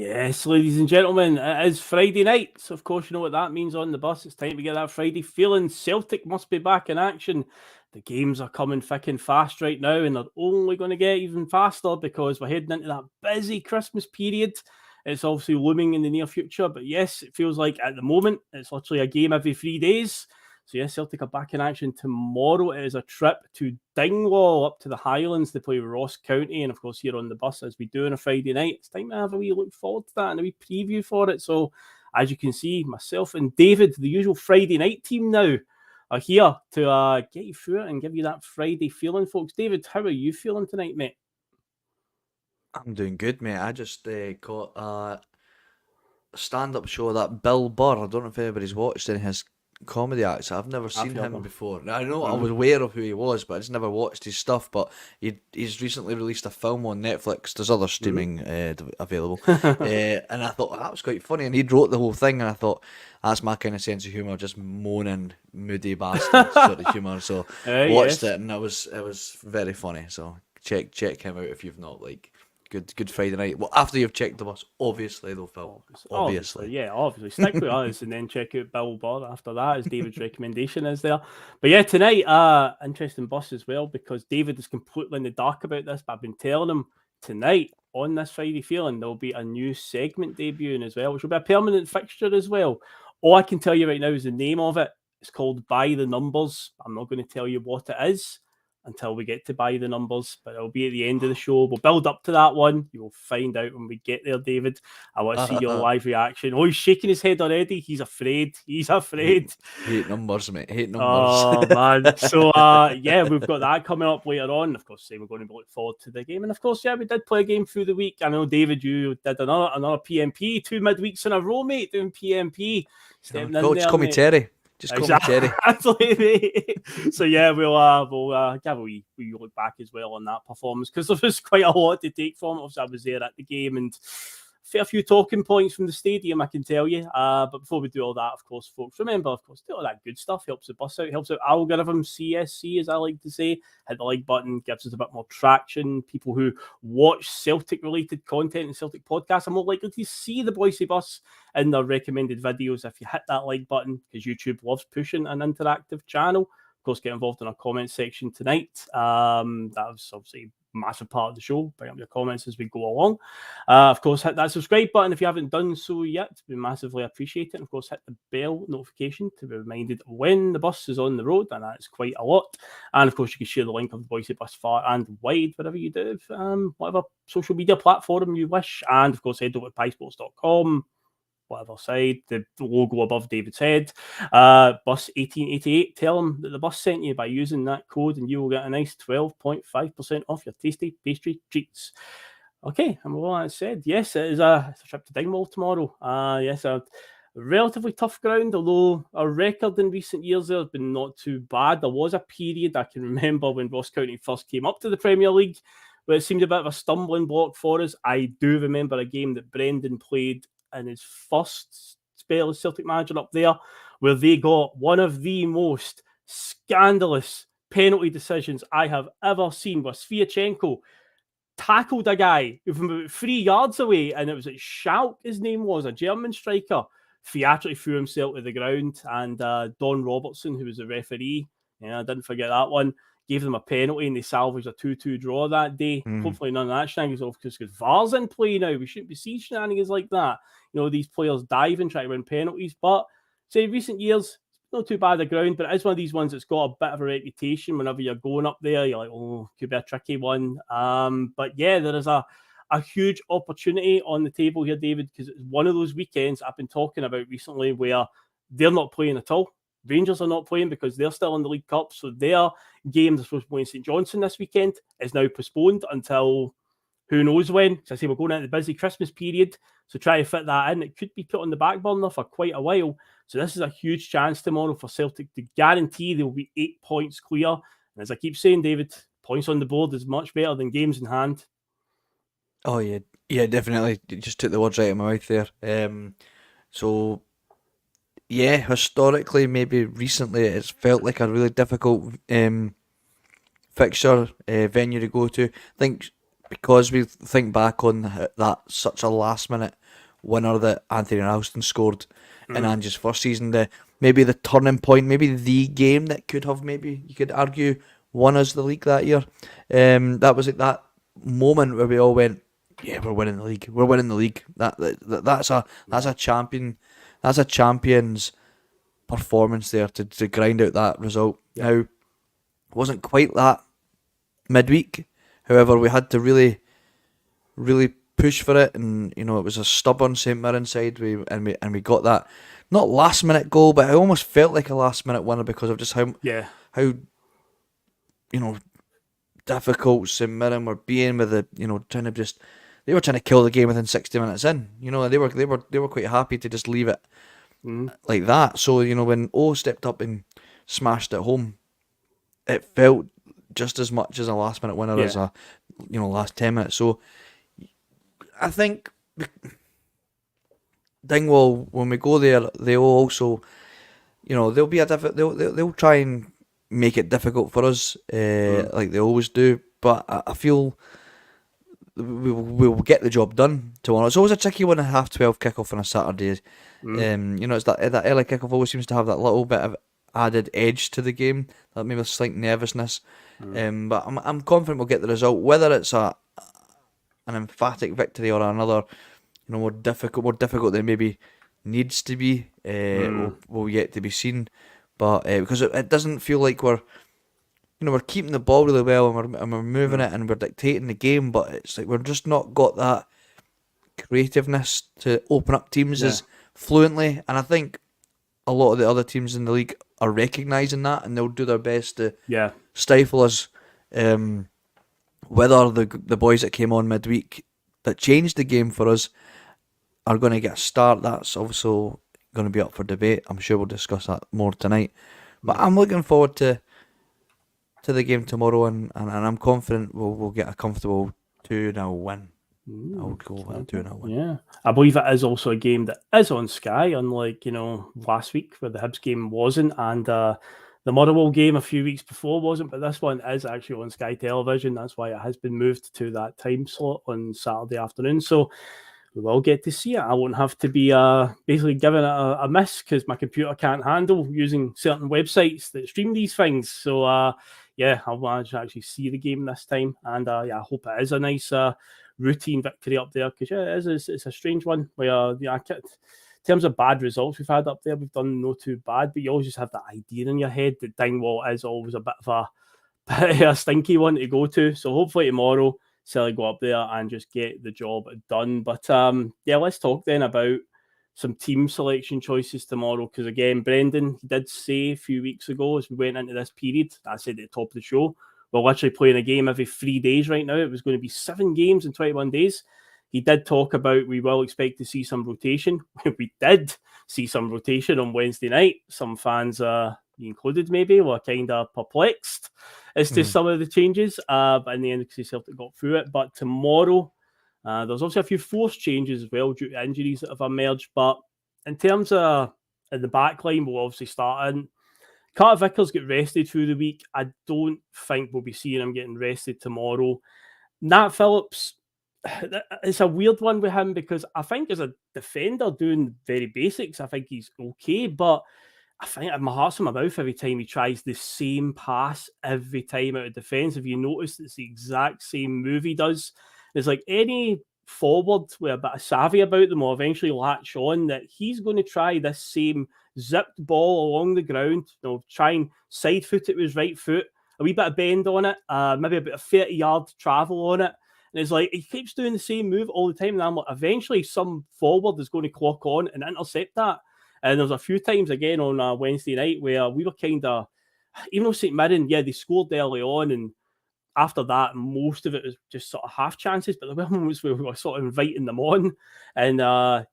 Yes, ladies and gentlemen, it is Friday night, so of course you know what that means on the bus. It's time to get that Friday feeling. Celtic must be back in action. The games are coming thick and fast right now, and they're only going to get even faster because we're heading into that busy Christmas period. It's obviously looming in the near future, but yes, it feels like at the moment it's literally a game every 3 days. So yes, Celtic are back in action tomorrow. It is a trip to Dingwall up to the Highlands to play Ross County, and of course here on the bus as we do on a Friday night. It's time to have a wee look forward to that and a wee preview for it. So as you can see, myself and David, the usual Friday night team now, are here to get you through it and give you that Friday feeling, folks. David, how are you feeling tonight, mate? I'm doing good, mate. I just caught a stand-up show that Bill Burr. I don't know if anybody's watched any of his comedy acts. I've never I've seen heard him them. before. Now, I know I Mm. was aware of who he was, but I just never watched his stuff. But he's recently released a film on Netflix. There's other streaming available, and I thought that was quite funny. And he'd wrote the whole thing, and I thought that's my kind of sense of humour, just moaning, moody bastard sort of humour. So watched Yes. it, and it was very funny. So check him out if you've not Good Friday night. Well, after you've checked the bus, obviously though, Phil. Obviously, Obviously. yeah, obviously. Stick with us and then check out Bill Burr after that, as David's recommendation is there. But yeah, tonight, interesting bus as well, because David is completely in the dark about this, but I've been telling him tonight on this Friday feeling there'll be a new segment debuting as well, which will be a permanent fixture as well. All I can tell you right now is the name of it. It's called By the Numbers. I'm not going to tell you what it is until we get to By the Numbers, but it'll be at the end of the show. We'll build up to that one. You will find out when we get there, David. I want to see your live reaction. Oh, he's shaking his head already. He's afraid. He's hate afraid. hate numbers, mate. Hate numbers. Oh man. So yeah, we've got that coming up later on. Of course, we're going to look forward to the game. And of course, yeah, we did play a game through the week. I know, David, you did another PMP, 2 midweeks in a row, mate, doing PMP. Stepping in Just there, call me mate. Terry. Just call me Terry. Exactly, mate. So yeah, we'll give a wee look back as well on that performance, because there was quite a lot to take from it. Obviously, I was there at the game and fair few talking points from the stadium, I can tell you. But before we do all that, of course, folks, remember, of course, do all that good stuff. Helps the bus out, helps out algorithm, CSC, as I like to say. Hit the like button, gives us a bit more traction. People who watch Celtic-related content and Celtic podcasts are more likely to see the Boise Bus in their recommended videos if you hit that like button, because YouTube loves pushing an interactive channel. Of course, get involved in our comment section tonight. That was obviously massive part of the show. Bring up your comments as we go along. Of course, hit that subscribe button if you haven't done so yet. We massively appreciate it. And of course, hit the bell notification to be reminded when the bus is on the road, and that's quite a lot. And of course, you can share the link of the Boise Bus far and wide, whatever you do, whatever social media platform you wish. And of course, head over to piesports.com, whatever side, the logo above David's head, bus 1888. Tell them that the bus sent you by using that code, and you will get a nice 12.5% off your tasty pastry treats. Okay, and with all that said, yes, it's a trip to Dingwall tomorrow. Yes, a relatively tough ground, although our record in recent years there has been not too bad. There was a period I can remember when Ross County first came up to the Premier League where it seemed a bit of a stumbling block for us. I do remember a game that Brendan played in his first spell as Celtic manager up there, where they got one of the most scandalous penalty decisions I have ever seen, where Sviatchenko tackled a guy from about 3 yards away, and it was like Schalk, his name was, a German striker, theatrically threw himself to the ground, and Don Robertson, who was the referee, I didn't forget that one, gave them a penalty, and they salvaged a 2-2 draw that day. Mm. Hopefully none of that shenanigans off, because VAR's in play now. We shouldn't be seeing shenanigans like that. These players dive and try to win penalties, but say recent years, not too bad the ground, but it's one of these ones that's got a bit of a reputation. Whenever you're going up there, you're like, oh, could be a tricky one. But yeah, there is a huge opportunity on the table here, David, because it's one of those weekends I've been talking about recently where they're not playing at all. Rangers are not playing because they're still in the League Cup, so their game that's supposed to play in St Johnstone this weekend is now postponed until who knows when. So I say we're going into the busy Christmas period, so try to fit that in. It could be put on the back burner for quite a while. So this is a huge chance tomorrow for Celtic to guarantee they'll be 8 points clear. And as I keep saying, David, points on the board is much better than games in hand. Oh yeah, yeah, definitely. You just took the words right out of my mouth there. So yeah, historically, maybe recently, it's felt like a really difficult fixture venue to go to. I think because we think back on that such a last minute winner that Anthony Ralston scored in Ange's first season, maybe the turning point, maybe the game that could have, maybe you could argue, won us the league that year. That was like that moment where we all went, yeah, we're winning the league. We're winning the league. That's a champion. That's a champion's performance there to grind out that result. Now, it wasn't quite that midweek. However, we had to really push for it, and it was a stubborn St Mirren side. We got that, not last minute goal, but it almost felt like a last minute winner because of just how difficult St Mirren were being with the they were trying to kill the game within 60 minutes in. They were quite happy to just leave it like that. So when O stepped up and smashed it home, it felt just as much as a last minute winner as a last 10 minutes. So I think Dingwall, when we go there, they'll also they'll be they'll try and make it difficult for us like they always do, but I feel we'll get the job done tomorrow. It's always a tricky one at 12:30 kickoff on a Saturday. It's that early kickoff always seems to have that little bit of added edge to the game, that maybe a slight nervousness. But I'm confident we'll get the result, whether it's an emphatic victory or another more difficult than maybe needs to be. Will yet to be seen, but because it doesn't feel like we're keeping the ball really well, and we're moving it, and we're dictating the game, but it's like we're just not got that creativeness to open up teams as fluently. And I think a lot of the other teams in the league are recognising that, and they'll do their best to stifle us. Whether the boys that came on midweek that changed the game for us are going to get a start, that's also going to be up for debate. I'm sure we'll discuss that more tonight. But I'm looking forward to the game tomorrow, and I'm confident we'll get a comfortable 2-0 win. I would go with a 2-0 win. Yeah, I believe it is also a game that is on Sky, unlike last week where the Hibs game wasn't, and the Motherwell game a few weeks before wasn't, but this one is actually on Sky Television. That's why it has been moved to that time slot on Saturday afternoon. So we will get to see it. I won't have to be basically giving it a miss because my computer can't handle using certain websites that stream these things. So I'll manage to actually see the game this time, and I hope it is a nice routine victory up there, because it's a strange one where in terms of bad results we've had up there, we've done no too bad, but you always just have that idea in your head that Dingwall is always a bit of a stinky one to go to. So hopefully tomorrow Celtic go up there and just get the job done. But let's talk then about some team selection choices tomorrow, because again, Brendan did say a few weeks ago as we went into this period, I said at the top of the show, we're literally playing a game every 3 days right now. It was going to be 7 games in 21 days. He did talk about we will expect to see some rotation. We did see some rotation on Wednesday night. Some fans, included maybe, were kind of perplexed as to some of the changes. But in the end, because Celtic got through it. But tomorrow, there's also a few forced changes as well due to injuries that have emerged. But in terms of the back line, we'll obviously start in. Carter Vickers get rested through the week. I don't think we'll be seeing him getting rested tomorrow. Nat Phillips, it's a weird one with him because I think as a defender doing very basics, I think he's okay, but I think my heart's in my mouth every time he tries the same pass every time out of defence. If you notice, it's the exact same move he does. It's like any forward with a bit of savvy about them will eventually latch on that he's going to try this same zipped ball along the ground, try and side foot it with his right foot, a wee bit of bend on it, maybe a bit of 30-yard travel on it. And it's like he keeps doing the same move all the time. And I'm like, eventually some forward is going to clock on and intercept that. And there's a few times again on Wednesday night where we were kind of, even though St Mirren, they scored early on, and after that, most of it was just sort of half chances, but there were moments where we were sort of inviting them on. And there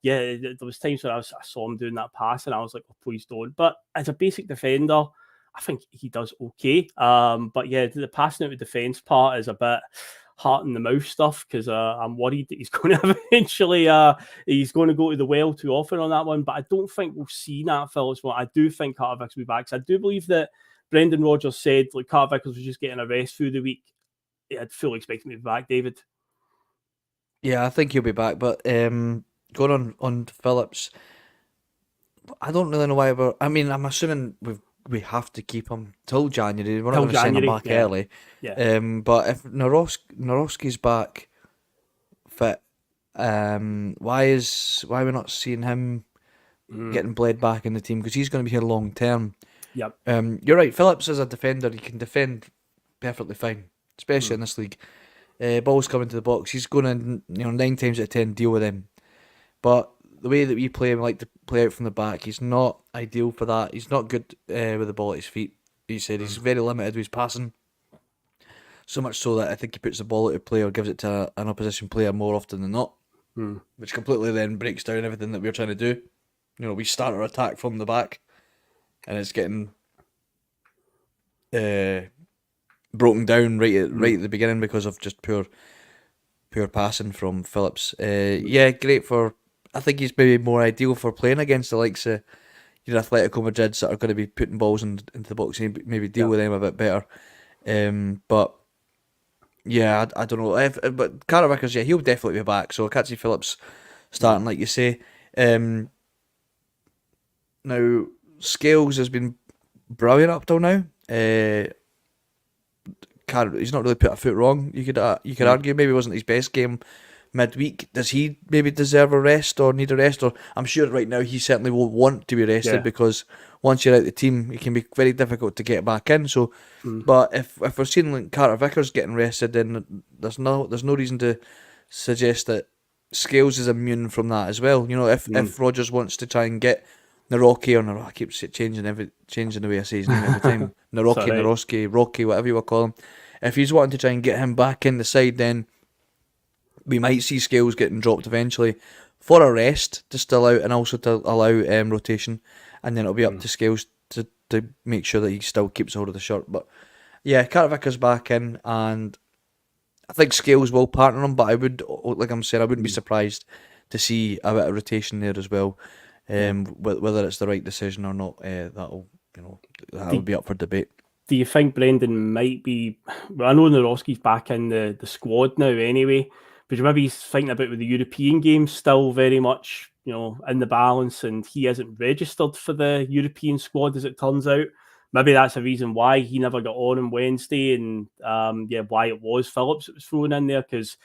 was times where I saw him doing that pass and I was like, oh, please don't. But as a basic defender, I think he does okay. But the passing out of defence part is a bit heart in the mouth stuff, because I'm worried that he's going to eventually he's going to go to the well too often on that one. But I don't think we'll see Nat Phillips. Well, I do think Carter Vickers will be back. So I do believe that Brendan Rodgers said like Carter Vickers was just getting a rest through the week. I'd fully expect him to be back, David. Yeah, I think he'll be back. But going on Phillips, I don't really know why I mean, I'm assuming we have to keep him till January. We're not Till going to send him January, back yeah, early. yeah. But if Narowski's back fit, why we're not seeing him getting bled back in the team? Because he's going to be here long term. Yep. You're right. Phillips is a defender. He can defend perfectly fine, especially Mm. in this league. Balls coming to the box. He's going to 9 times out of 10 deal with them. But the way that we play him, like to play out from the back, he's not ideal for that. He's not good with the ball at his feet. He said he's very limited with his passing. So much so that I think he puts the ball out of play or gives it to an opposition player more often than not, which completely then breaks down everything that we're trying to do. We start our attack from the back, and it's getting broken down right at the beginning because of just pure passing from Phillips. Great for. I think he's maybe more ideal for playing against the likes of your Atletico Madrids that are going to be putting balls into the box and maybe deal with them a bit better. But yeah, I don't know. But Carter Vickers, yeah, he'll definitely be back. So I can't see Phillips starting, like you say. Now Scales has been brilliant up till now. He's not really put a foot wrong. You could argue maybe it wasn't his best game midweek. Does he maybe deserve a rest or need a rest? Or I'm sure right now he certainly won't want to be rested because once you're out the team, it can be very difficult to get back in. So, but if we're seeing like Carter Vickers getting rested, then there's no reason to suggest that Scales is immune from that as well. If Rodgers wants to try and get Naroki or I keep changing the way I say his name every time. Naroki, Naroski, Rocky, whatever you want to call him. If he's wanting to try and get him back in the side, then we might see Scales getting dropped eventually for a rest to still out and also to allow rotation, and then it'll be up to Scales to make sure that he still keeps hold of the shirt. But yeah, Carter Vickers back in, and I think Scales will partner him, but I would, like I'm saying, I wouldn't be surprised to see a bit of rotation there as well. Whether it's the right decision or not, that'll be up for debate. Do you think Brendan might be? Well, I know Naroski's back in the squad now anyway, but maybe he's thinking about with the European games still very much in the balance, and he isn't registered for the European squad as it turns out. Maybe that's a reason why he never got on Wednesday, and why it was Phillips that was thrown in there, because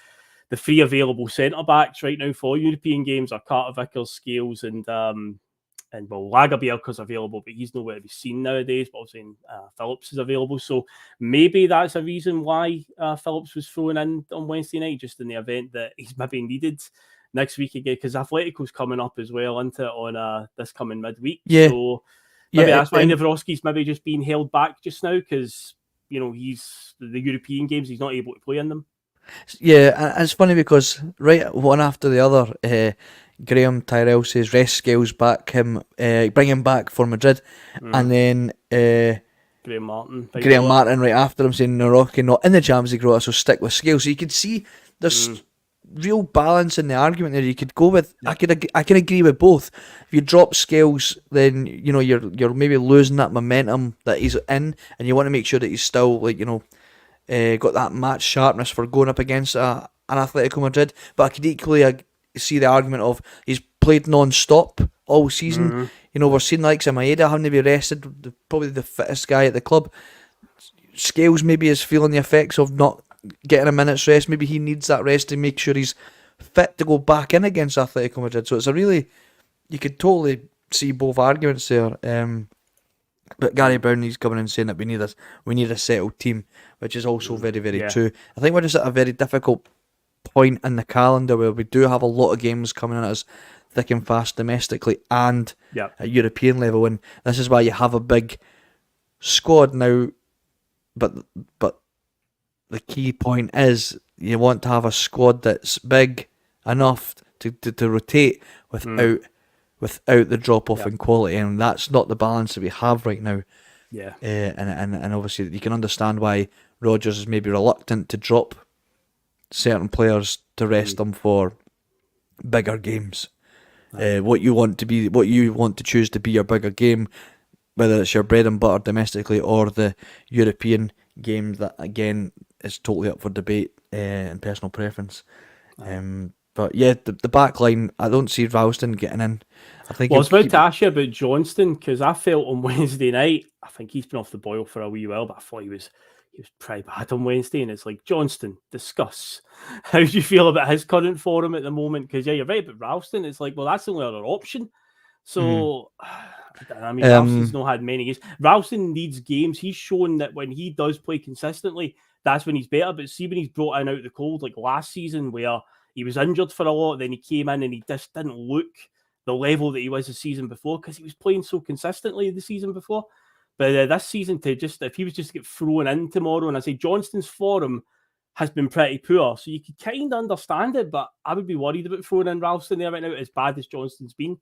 the three available centre backs right now for European games are Carter Vickers, Scales, and Lagerbielke's available, but he's nowhere to be seen nowadays. But I was saying Phillips is available, so maybe that's a reason why Phillips was thrown in on Wednesday night, just in the event that he's maybe needed next week again, because Atletico's coming up as well, isn't it, on this coming midweek? Yeah. So maybe that's why Navrowski's maybe just being held back just now, because he's the European games, he's not able to play in them. Yeah, and it's funny because right one after the other, Graham Tyrrell says rest Scales back bring him back for Madrid, and then Graham Martin right after him saying Naroki not in the Champions League, so stick with Scales. So you could see there's real balance in the argument there. You could go with I can agree with both. If you drop Scales, then you're maybe losing that momentum that he's in, and you want to make sure that he's still got that match sharpness for going up against an Atletico Madrid. But I could equally see the argument of he's played non-stop all season. We're seeing the likes of Maeda having to be rested, probably the fittest guy at the club. Scales maybe is feeling the effects of not getting a minute's rest. Maybe he needs that rest to make sure he's fit to go back in against Atletico Madrid. So it's you could totally see both arguments there. But Gary Brown, he's coming in saying that we need a settled team, which is also very, very true. I think we're just at a very difficult point in the calendar where we do have a lot of games coming in at us thick and fast domestically and at European level, and this is why you have a big squad now. But the key point is you want to have a squad that's big enough to rotate without the drop off in quality, and that's not the balance that we have right now. Yeah. And obviously you can understand why Rodgers is maybe reluctant to drop certain players to rest them for bigger games. What you want to choose to be your bigger game, whether it's your bread and butter domestically or the European game, that again is totally up for debate and personal preference. But yeah, the back line, I don't see Ralston getting in. I think. Well, I was about to ask you about Johnston because I felt on Wednesday night, I think he's been off the boil for a wee while, but I thought he was pretty bad on Wednesday. And it's like, Johnston, discuss. How do you feel about his current form at the moment? Because, yeah, you're right about Ralston. It's like, well, that's the only other option. So, I mean, Ralston's not had many games. Ralston needs games. He's shown that when he does play consistently, that's when he's better. But see, when he's brought in out the cold, like last season, where he was injured for a lot, then he came in and he just didn't look the level that he was the season before because he was playing so consistently the season before. But this season, if he was just to get thrown in tomorrow, and I say Johnston's form has been pretty poor, so you could kind of understand it, but I would be worried about throwing in Ralston there right now, as bad as Johnston's been.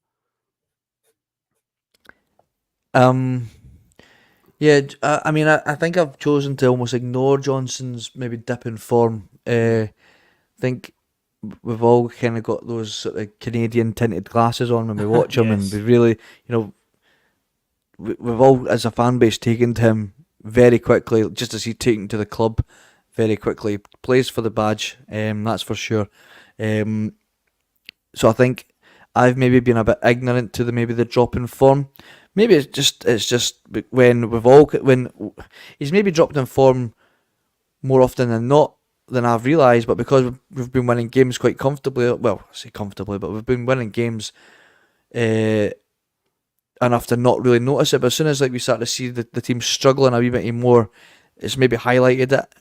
Yeah, I mean, I think I've chosen to almost ignore Johnson's maybe dip in form. I think we've all kind of got those sort of Canadian tinted glasses on when we watch him, and we really, we've all, as a fan base, taken to him very quickly, just as he's taken to the club very quickly. Plays for the badge, that's for sure. So I think I've maybe been a bit ignorant to the drop in form. Maybe it's just when he's maybe dropped in form more often than not than I've realised, but because we've been winning games quite comfortably, well, I say comfortably, but we've been winning games enough to not really notice it. But as soon as we start to see the team struggling a wee bit more, it's maybe highlighted it.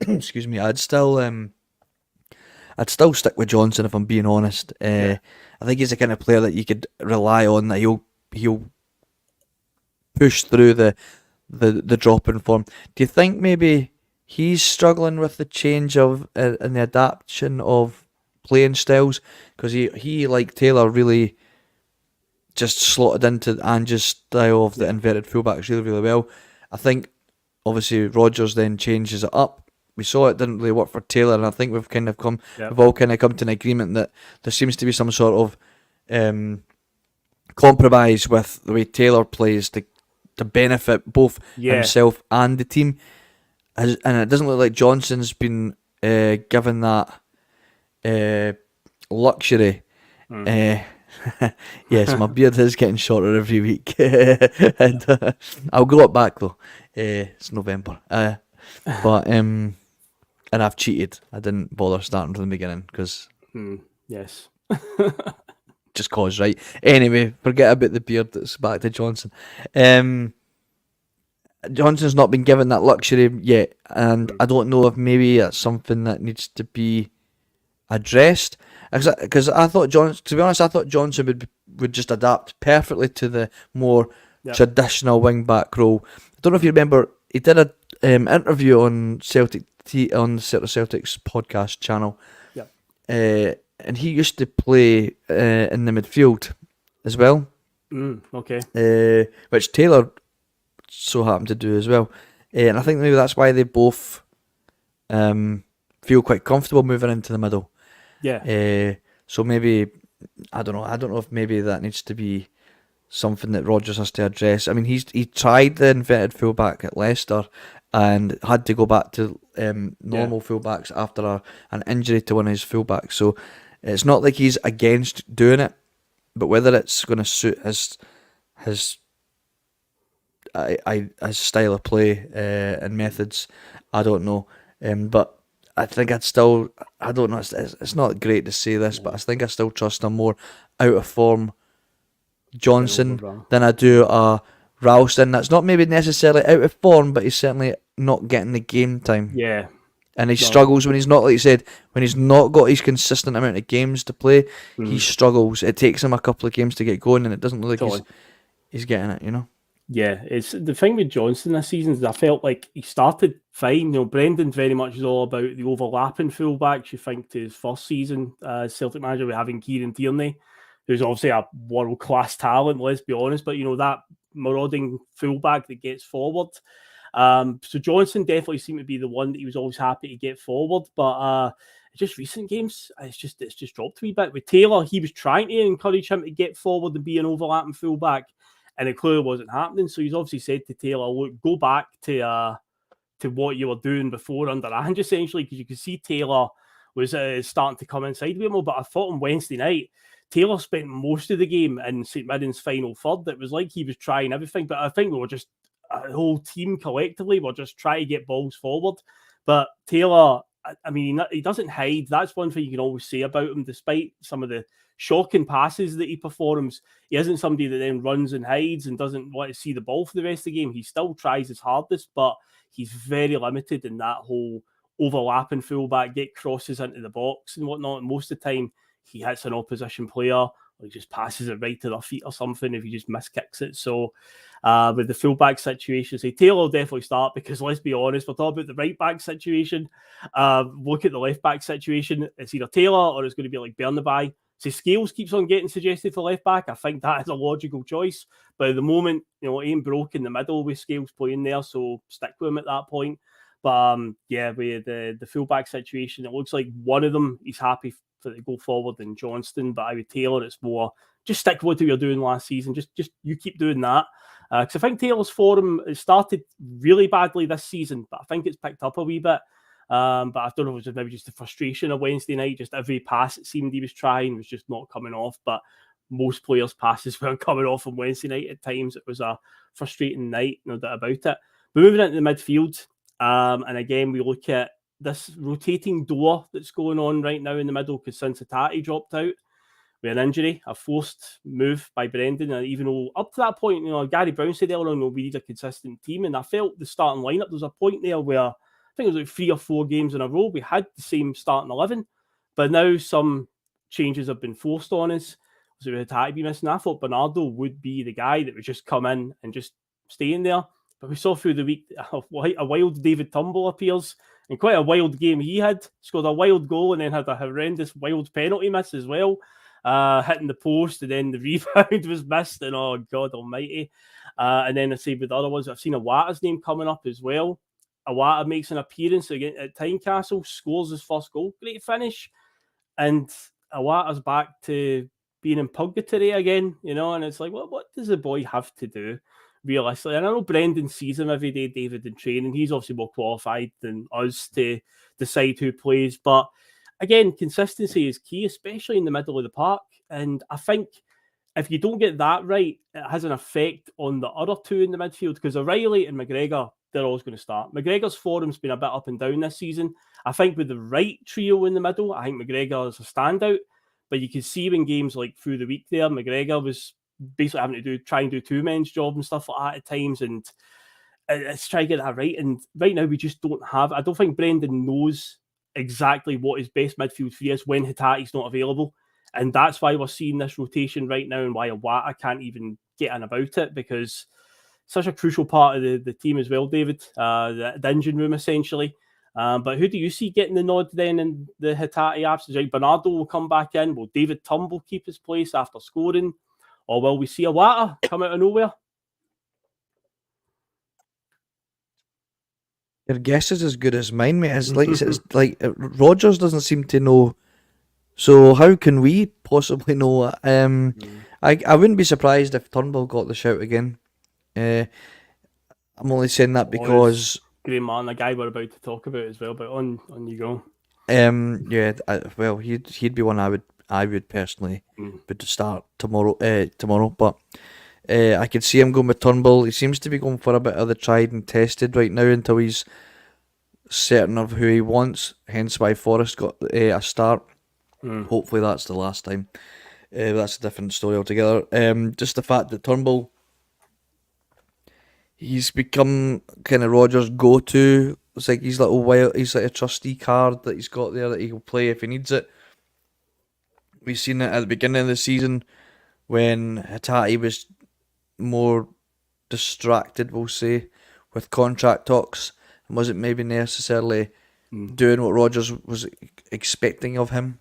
Excuse me, I'd still stick with Johnson if I'm being honest. I think he's the kind of player that you could rely on, that he'll push through the drop in form. Do you think maybe he's struggling with the change of and the adaptation of playing styles? Because he like Taylor really just slotted into Ange's style of the inverted fullbacks really, really well. I think obviously Rodgers then changes it up. We saw it didn't really work for Taylor, and I think we've all kind of come to an agreement that there seems to be some sort of compromise with the way Taylor plays to benefit both himself and the team. And it doesn't look like Johnson's been given that luxury. Yes, my beard is getting shorter every week, and I'll grow it back though. It's November, but and I've cheated. I didn't bother starting from the beginning because yes, just cause, right? Anyway, forget about the beard. That's back to Johnson. Johnson's not been given that luxury yet, and I don't know if maybe that's something that needs to be addressed. Because I thought to be honest, I thought Johnson would just adapt perfectly to the more traditional wing back role. I don't know if you remember, he did a interview on Celtic on the Celtic's podcast channel, and he used to play in the midfield as well. Okay. Which Taylor so happened to do as well, and I think maybe that's why they both feel quite comfortable moving into the middle. So maybe I don't know if maybe that needs to be something that Rodgers has to address. I mean, he tried the inverted fullback at Leicester and had to go back to normal fullbacks after an injury to one of his fullbacks. So it's not like he's against doing it, but whether it's going to suit his style of play and methods, I don't know. But I think I don't know, it's not great to say this, but I think I still trust a more out of form Johnson than I do a Ralston. That's not maybe necessarily out of form, but he's certainly not getting the game time. Yeah. And he struggles when he's not, like you said, when he's not got his consistent amount of games to play, he struggles. It takes him a couple of games to get going, and it doesn't look like he's getting it, you know? Yeah, it's the thing with Johnson this season is I felt like he started fine. You know, Brendan's very much is all about the overlapping fullbacks. You think to his first season as Celtic manager, we're having Kieran Tierney, who's obviously a world-class talent, let's be honest, but, you know, that marauding fullback that gets forward. So Johnson definitely seemed to be the one that he was always happy to get forward, but just recent games, it's just dropped a wee bit. With Taylor, he was trying to encourage him to get forward and be an overlapping fullback, and it clearly wasn't happening. So he's obviously said to Taylor, look, go back to what you were doing before under Ange, essentially, because you can see Taylor was starting to come inside a bit more. But I thought on Wednesday night, Taylor spent most of the game in St Mirren's final third. It was like he was trying everything, but I think we were just, the whole team collectively were just trying to get balls forward. But Taylor, I mean, he doesn't hide. That's one thing you can always say about him, despite some of the shocking passes that he performs. He isn't somebody that then runs and hides and doesn't want to see the ball for the rest of the game. He still tries his hardest, but he's very limited in that whole overlapping fullback, get crosses into the box and whatnot. And most of the time, he hits an opposition player or he just passes it right to their feet or something if he just miskicks it. So with the fullback situation, say Taylor will definitely start, because let's be honest, we're talking about the right back situation. Look at the left back situation. It's either Taylor or it's going to be like Bernabei. So Scales keeps on getting suggested for left back. I think that is a logical choice. But at the moment, it ain't broke in the middle with Scales playing there, so stick with him at that point. But yeah, with the fullback situation, it looks like one of them he's happy for to go forward than Johnston. But I would Taylor, it's more just stick with what you were doing last season. Just you keep doing that. Because I think Taylor's form started really badly this season, but I think it's picked up a wee bit. But I don't know if it was maybe just the frustration of Wednesday night. Just every pass it seemed he was trying was just not coming off. But most players' passes weren't coming off on Wednesday night at times. It was a frustrating night, no doubt about it. But moving into the midfield, and again, we look at this rotating door that's going on right now in the middle, because since Hatate dropped out with an injury, a forced move by Brendan, and even though up to that point, Gary Brown said earlier on, we need a consistent team, and I felt the starting lineup, there was a point there where I think it was like 3 or 4 games in a row we had the same starting 11, but now some changes have been forced on us. So we had to be missing. I thought Bernardo would be the guy that would just come in and just stay in there. But we saw through the week a wild David Turnbull appears, and quite a wild game he had. Scored a wild goal and then had a horrendous wild penalty miss as well, hitting the post, and then the rebound was missed, and oh God almighty. And then I say with the other ones, I've seen Awata's name coming up as well. Awata makes an appearance again at Tynecastle, scores his first goal. Great finish. And Awata's back to being in purgatory again, and it's like, what does the boy have to do, realistically? And I know Brendan sees him every day, David, in training. He's obviously more qualified than us to decide who plays. But again, consistency is key, especially in the middle of the park. And I think if you don't get that right, it has an effect on the other two in the midfield, because O'Reilly and McGregor, they're always going to start. McGregor's form's been a bit up and down this season. I think with the right trio in the middle, I think McGregor is a standout. But you can see in games like through the week there, McGregor was basically having to try and do 2 men's job and stuff like that at times. And it's trying to get that right. And right now we just don't have, I don't think Brendan knows exactly what his best midfield three is when Hatate's not available. And that's why we're seeing this rotation right now, and why Awata can't even get in about it, because such a crucial part of the team as well, David, the engine room essentially. But who do you see getting the nod then in the Hatate absence? Right, Bernardo will come back in. Will David Turnbull keep his place after scoring? Or will we see Awata come out of nowhere? Your guess is as good as mine, mate. It's like Rodgers doesn't seem to know. So how can we possibly know? I wouldn't be surprised if Turnbull got the shout again. I'm only saying that because great man, the guy we're about to talk about as well. But on you go. Well, he'd be one I would personally would start tomorrow. But I could see him going with Turnbull. He seems to be going for a bit of the tried and tested right now until he's certain of who he wants. Hence why Forrest got a start. Hopefully that's the last time. That's a different story altogether. Just the fact that Turnbull, he's become kind of Rodgers' go-to. It's like he's like a trustee card that he's got there that he'll play if he needs it. We've seen it at the beginning of the season when Hatate was more distracted, we'll say, with contract talks, and wasn't maybe necessarily doing what Rodgers was expecting of him.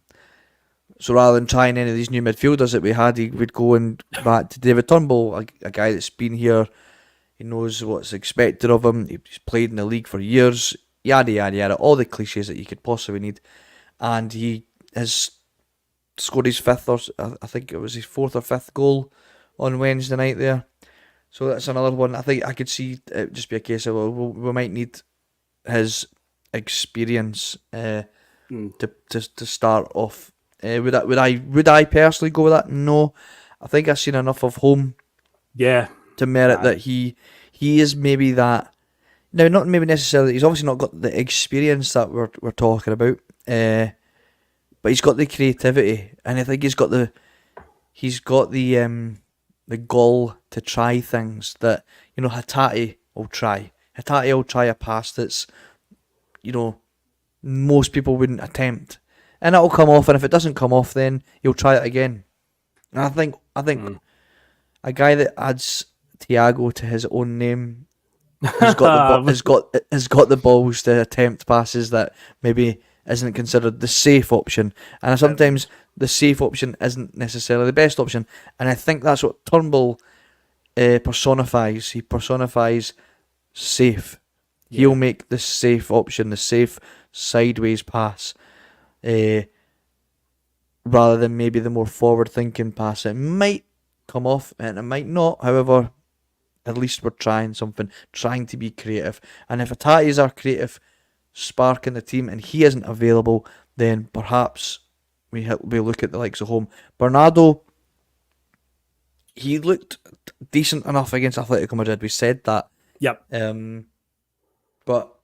So rather than trying any of these new midfielders that we had, he would go and back to David Turnbull, a guy that's been here. He knows what's expected of him. He's played in the league for years. Yada, yada, yada. All the cliches that you could possibly need. And he has scored his fifth, or I think it was his 4th or 5th goal on Wednesday night there. So that's another one. I think I could see it just be a case of, we might need his experience to start off. Would I personally go with that? No, I think I've seen enough of home. Yeah. To merit that he is maybe that. Now, not maybe necessarily. He's obviously not got the experience that we're talking about. But he's got the creativity, and I think he's got the gall to try things that Hatate will try. Hatate will try a pass that's most people wouldn't attempt, and that'll come off. And if it doesn't come off, then he'll try it again. And I think a guy that adds Thiago to his own name has got the balls to attempt passes that maybe isn't considered the safe option, and sometimes the safe option isn't necessarily the best option. And I think that's what Turnbull personifies. He personifies safe. Yeah. He'll make the safe option, the safe sideways pass, rather than maybe the more forward-thinking pass. It might come off and it might not. However, at least we're trying something, trying to be creative. And if Hatate is our creative spark in the team and he isn't available, then perhaps we look at the likes of home. Bernardo, he looked decent enough against Atletico Madrid. We said that. Yep. But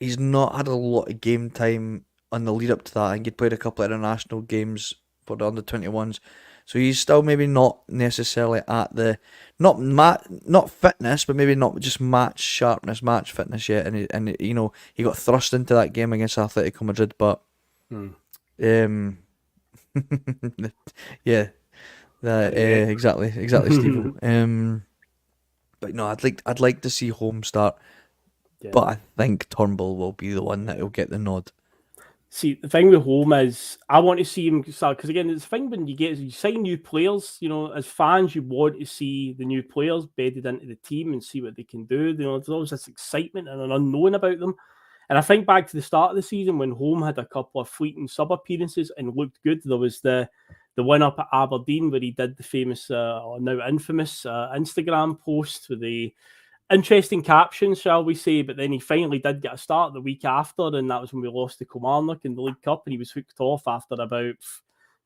he's not had a lot of game time on the lead up to that. I think he'd played a couple of international games for the under-21s. So he's still maybe not necessarily at the not fitness, but maybe not just match sharpness, match fitness yet. And he got thrust into that game against Atletico Madrid, but exactly, Steve. But no, I'd like to see home start, but I think Turnbull will be the one that will get the nod. See, the thing with home is I want to see him start, because again, it's the thing when you sign new players, as fans, you want to see the new players bedded into the team and see what they can do. There's always this excitement and an unknown about them. And I think back to the start of the season when home had a couple of fleeting sub appearances and looked good. There was the win up at Aberdeen where he did the famous, or now infamous, Instagram post with the interesting captions, shall we say, but then he finally did get a start the week after, and that was when we lost to Kilmarnock in the League Cup, and he was hooked off after about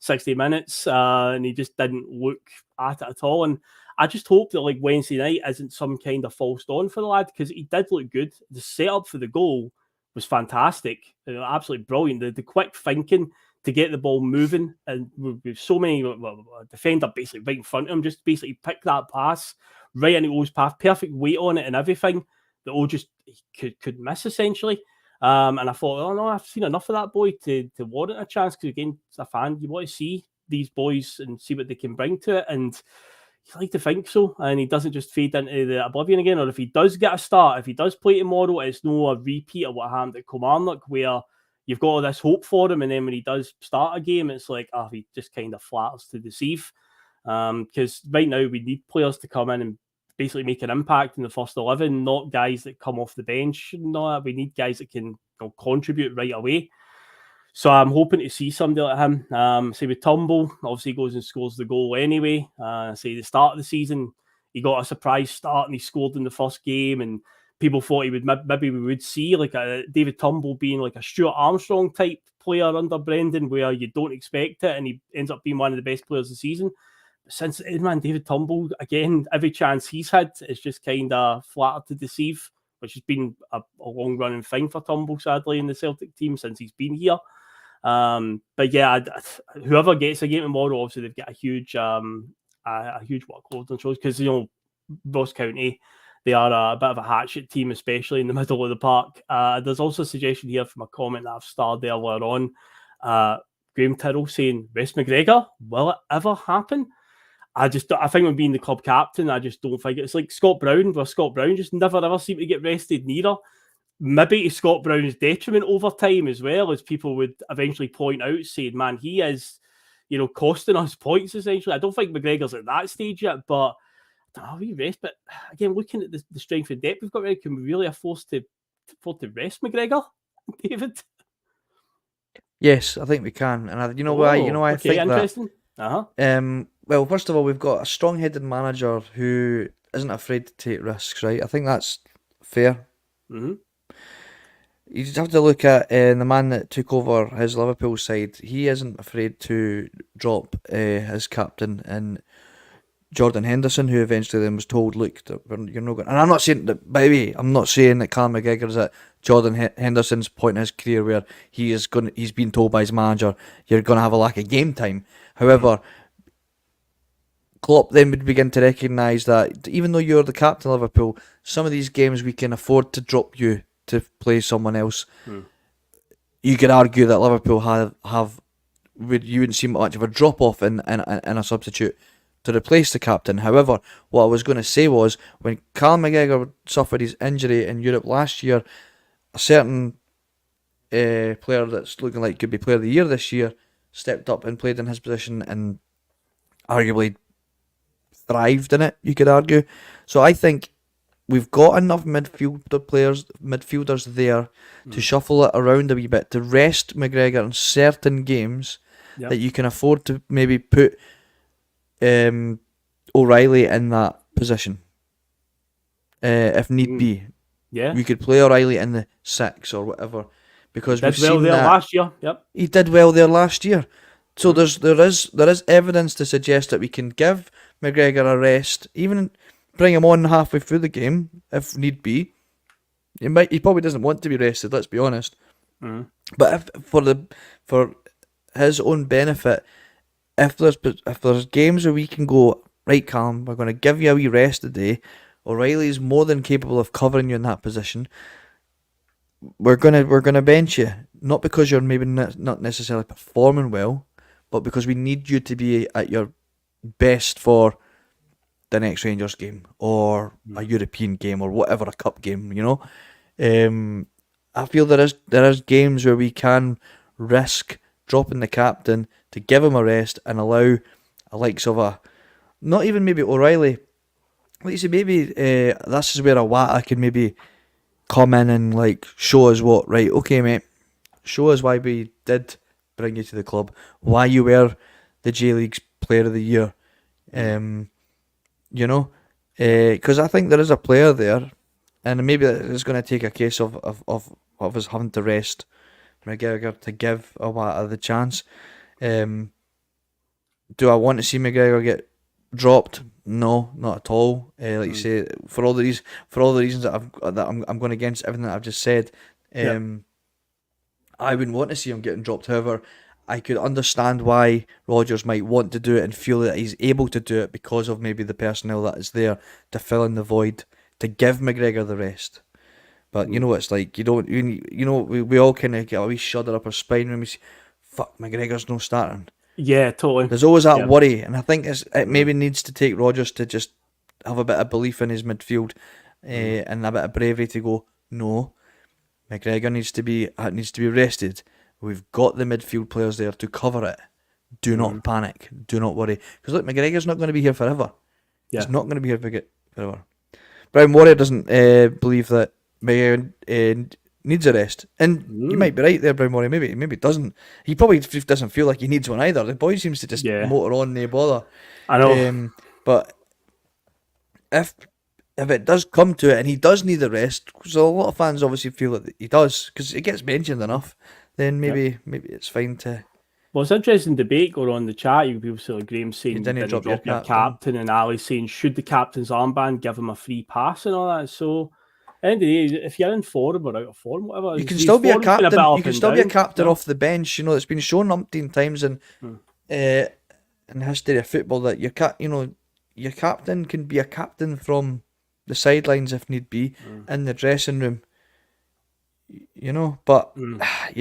60 minutes, and he just didn't look at it at all. And I just hope that Wednesday night isn't some kind of false dawn for the lad, because he did look good. The setup for the goal was fantastic, absolutely brilliant. The quick thinking to get the ball moving, and with so many defender basically right in front of him, just basically pick that pass right into O's path, perfect weight on it and everything that O just could miss essentially. And I thought, oh no, I've seen enough of that boy to warrant a chance, because again, as a fan, you want to see these boys and see what they can bring to it, and you like to think so, and he doesn't just fade into the oblivion again. Or if he does get a start, if he does play tomorrow, it's no a repeat of what happened at Kilmarnock, where you've got all this hope for him, and then when he does start a game, it's like, he just kind of flatters to deceive. Because right now we need players to come in and basically make an impact in the first 11, not guys that come off the bench. No, we need guys that can contribute right away. So I'm hoping to see somebody like him. Say with Turnbull, obviously he goes and scores the goal anyway. Say the start of the season, he got a surprise start and he scored in the first game, and people thought maybe we would see like a David Turnbull being like a Stuart Armstrong type player under Brendan, where you don't expect it, and he ends up being one of the best players of the season. Since David Turnbull, again, every chance he's had is just kind of flattered to deceive, which has been a long-running thing for Turnbull, sadly, in the Celtic team since he's been here. But yeah, whoever gets a game tomorrow, obviously they've got a huge workload on shows, because Ross County, they are a bit of a hatchet team, especially in the middle of the park. There's also a suggestion here from a comment that I've starred earlier on. Graham Tyrrell saying, "Wes McGregor, will it ever happen?" I think when being the club captain, I just don't think it's like Scott Brown, where Scott Brown just never ever seemed to get rested neither. Maybe to Scott Brown's detriment over time as well, as people would eventually point out, saying, man, he is, costing us points essentially. I don't think McGregor's at that stage yet, but I don't know, we rest. But again, looking at the strength and depth we've got, can we really afford to rest McGregor, David? Yes, I think we can, and I think interesting. that. Well, first of all, we've got a strong-headed manager who isn't afraid to take risks, right? I think that's fair. Mm-hmm. you just have to look at the man that took over his Liverpool side. He isn't afraid to drop his captain and Jordan Henderson, who eventually then was told, "Look, you're not going." And I'm not saying that. By the way, I'm not saying that Callum McGregor is at Jordan Henderson's point in his career where he's been told by his manager, "You're going to have a lack of game time." However, Klopp then would begin to recognise that even though you're the captain of Liverpool, some of these games we can afford to drop you to play someone else. You could argue that Liverpool you wouldn't see much of a drop off in a substitute to replace the captain. However, what I was going to say was, when Callum McGregor suffered his injury in Europe last year, a certain player that's looking like could be player of the year this year stepped up and played in his position and arguably thrived in it, you could argue. So I think we've got enough midfielders there to shuffle it around a wee bit, to rest McGregor in certain games that you can afford to maybe put O'Reilly in that position. If need be. Yeah. We could play O'Reilly in the 6 or whatever. Because we've seen there that last year. Yep. He did well there last year. So there is evidence to suggest that we can give McGregor a rest, even bring him on halfway through the game if need be. He probably doesn't want to be rested, let's be honest. But for his own benefit, if there's games where we can go, right, Callum, we're going to give you a wee rest today. O'Reilly is more than capable of covering you in that position. We're gonna bench you, not because you're maybe not necessarily performing well, but because we need you to be at your best for the next Rangers game or a European game or whatever, a cup game. You know, I feel there is games where we can risk dropping the captain to give him a rest and allow a likes of not even maybe O'Reilly. Like you say, maybe this is where Awata can maybe come in and like show us what, right, okay mate, show us why we did bring you to the club, why you were the J-League's player of the year, you know, because I think there is a player there, and maybe it's going to take a case of us having to rest McGregor to give Awata the chance. Do I want to see McGregor get dropped? No, not at all. Like you say, for all the reasons that I'm going against everything that I've just said, I wouldn't want to see him getting dropped. However, I could understand why Rodgers might want to do it and feel that he's able to do it because of maybe the personnel that is there to fill in the void, to give McGregor the rest. But you know what it's like, we all kind of get a wee shudder up our spine when we see, fuck, McGregor's no starting. Yeah, totally. There's always that worry, and I think it maybe needs to take Rodgers to just have a bit of belief in his midfield and a bit of bravery to go, no, McGregor needs to be rested. We've got the midfield players there to cover it. Do not panic. Do not worry. Because look, McGregor's not going to be here forever. Yeah. He's not going to be here forever. Brown Warrior doesn't believe that McGregor needs a rest. And you might be right there, Brown Warrior. Maybe it doesn't. He probably doesn't feel like he needs one either. The boy seems to just motor on, no bother. I know. But if it does come to it and he does need a rest, because a lot of fans obviously feel that he does, because it gets mentioned enough, then maybe it's fine to... Well, it's an interesting debate going on in the chat. You people see like Graham saying you didn't drop your captain, and Ali saying should the captain's armband give him a free pass and all that. So at the end of the day, if you're in form or out of form, whatever, you can still be a captain. You can still be a captain off the bench. You know, it's been shown umpteen times in the history of football that your captain can be a captain from the sidelines if need be, in the dressing room. You know, but I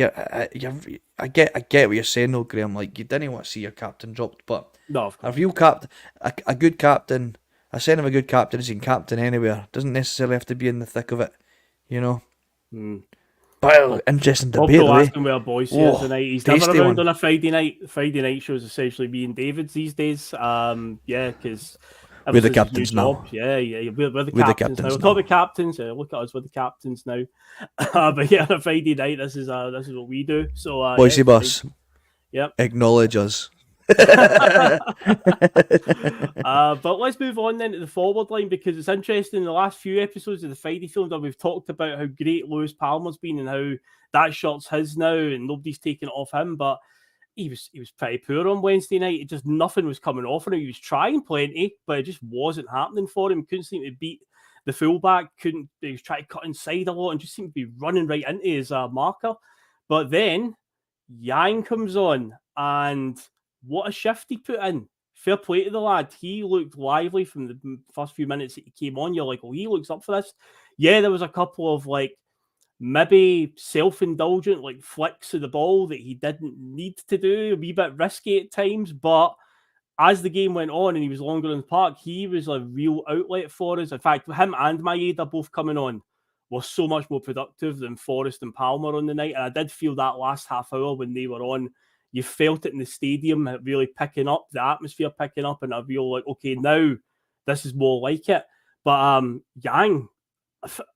get what you're saying though, Graham. Like, you didn't want to see your captain dropped, but a real captain, a good captain, a sign of a good captain is he can captain anywhere. Doesn't necessarily have to be in the thick of it, you know. But interesting debate. I'll ask him where Bhoys here tonight. He's never around on a Friday night. Friday night shows essentially me and David's these days. Because we're the captains now. Yeah, we're the captains now. We're not the captains. Look at us, we're the captains now. But yeah, on a Friday night, this is what we do. So Boise Bus. Yep. Acknowledge us. But let's move on then to the forward line, because it's interesting. In the last few episodes of the Friday film, we've talked about how great Lewis Palmer's been and how that shot's his now and nobody's taking it off him. But he was pretty poor on Wednesday night. It just nothing was coming off him. He was trying plenty, but it just wasn't happening for him. Couldn't seem to beat the fullback. He was trying to cut inside a lot and just seemed to be running right into his marker. But then Yang comes on, and what a shift he put in. Fair play to the lad. He looked lively from the first few minutes that he came on. You're like, oh, he looks up for this. Yeah, there was a couple of like maybe self-indulgent like flicks of the ball that he didn't need to do, a wee bit risky at times, but as the game went on and he was longer in the park, he was a real outlet for us. In fact, him and Maeda both coming on was so much more productive than Forrest and Palmer on the night. And I did feel that last half hour when they were on, you felt it in the stadium really picking up, the atmosphere picking up, and I feel like, okay, now this is more like it. But Yang,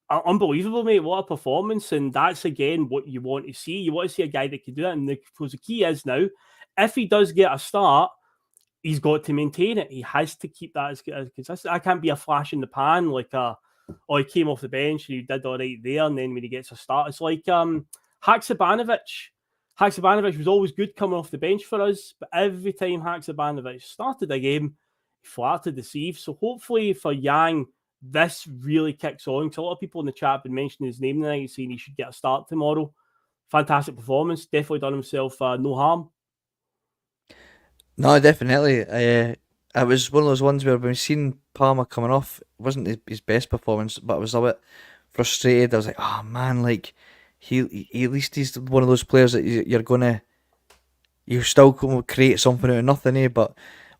unbelievable, mate. What a performance. And that's, again, what you want to see. You want to see a guy that can do that. And the key is now, if he does get a start, he's got to maintain it. He has to keep that as consistent. I can't be a flash in the pan like he came off the bench and he did all right there, and then when he gets a start, it's like Haksabanovic. Haksabanovic was always good coming off the bench for us, but every time Haksabanovic started a game, he flat to deceive. So hopefully for Yang, this really kicks on. Because a lot of people in the chat have been mentioning his name tonight, saying he should get a start tomorrow. Fantastic performance. Definitely done himself no harm. No, definitely. It was one of those ones where when we seen Palmer coming off, it wasn't his best performance, but I was a bit frustrated. I was like, oh man, like he at least he's one of those players that you still create something out of nothing, eh? But